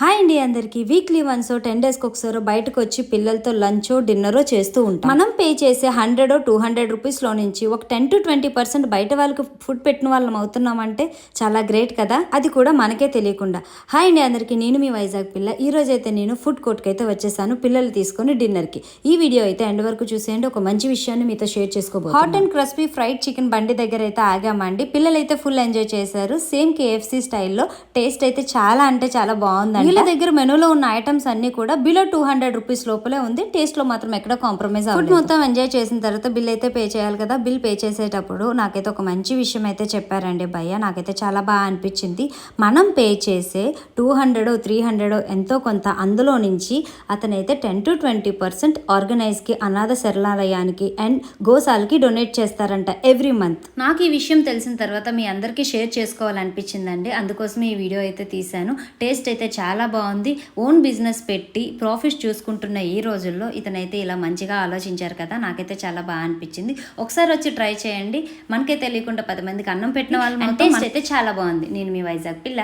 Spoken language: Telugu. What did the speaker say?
హాయ్ అండి అందరికి వీక్లీ వన్స్ 10 డేస్కి ఒకసారి బయటకు వచ్చి పిల్లలతో లంచో డిన్నరో చేస్తూ ఉంటాం. మనం పే చేసే 100-200 రూపీస్లో నుంచి ఒక 10-20% బయట వాళ్ళకి ఫుడ్ పెట్టిన వాళ్ళం అవుతున్నామంటే చాలా గ్రేట్ కదా, అది కూడా మనకే తెలియకుండా. హాయ్ అండి అందరికి, నేను మీ వైజాగ్ పిల్ల. ఈ రోజు అయితే నేను ఫుడ్ కోర్ట్కి అయితే వచ్చేసాను పిల్లలు తీసుకొని డిన్నర్కి. ఈ వీడియో అయితే ఎండ్ వరకు చూసేయండి, ఒక మంచి విషయాన్ని మీతో షేర్ చేసుకోబోతున్నాను. Hot and crispy fried chicken బండి దగ్గర అయితే ఆగామండి. పిల్లలు అయితే ఫుల్ ఎంజాయ్ చేశారు. సేమ్ KFC స్టైల్లో. టేస్ట్ అయితే చాలా అంటే చాలా బాగుందండి. వీళ్ళ దగ్గర మెనూలో ఉన్న ఐటమ్స్ అన్ని కూడా బిలో 200 రూపీస్ లోపలే ఉంది. టేస్ట్ లో మాత్రం ఎక్కడ కాంప్రమైజ్ అవ్వలేదు. ఫుడ్ మొత్తం ఎంజాయ్ చేసిన తర్వాత బిల్ అయితే పే చేయాలి కదా. బిల్ పే చేసేటప్పుడు నాకైతే ఒక మంచి విషయం అయితే చెప్పారండి భయ్య. నాకైతే చాలా బాగా అనిపించింది. మనం పే చేసే 200-300 ఎంతో కొంత, అందులో నుంచి అతనైతే 10-20% ఆర్గనైజ్ కి, అనాథ శరణాలయానికి అండ్ గోశాలకి డొనేట్ చేస్తారంట ఎవ్రీ మంత్. నాకు ఈ విషయం తెలిసిన తర్వాత మీ అందరికీ షేర్ చేసుకోవాలనిపించిందండి. అందుకోసం ఈ వీడియో అయితే తీశాను. టేస్ట్ అయితే చాలా బాగుంది. ఓన్ బిజినెస్ పెట్టి ప్రాఫిట్స్ చూసుకుంటున్న ఈ రోజుల్లో ఇతనైతే ఇలా మంచిగా ఆలోచించారు కదా, నాకైతే చాలా బాగా అనిపించింది. ఒకసారి వచ్చి ట్రై చేయండి. మనకే తెలియకుండా 10 మందికి అన్నం పెట్టిన వాళ్ళు. టేస్ట్ అయితే చాలా బాగుంది. నేను మీ వైజాగ్ పిల్ల.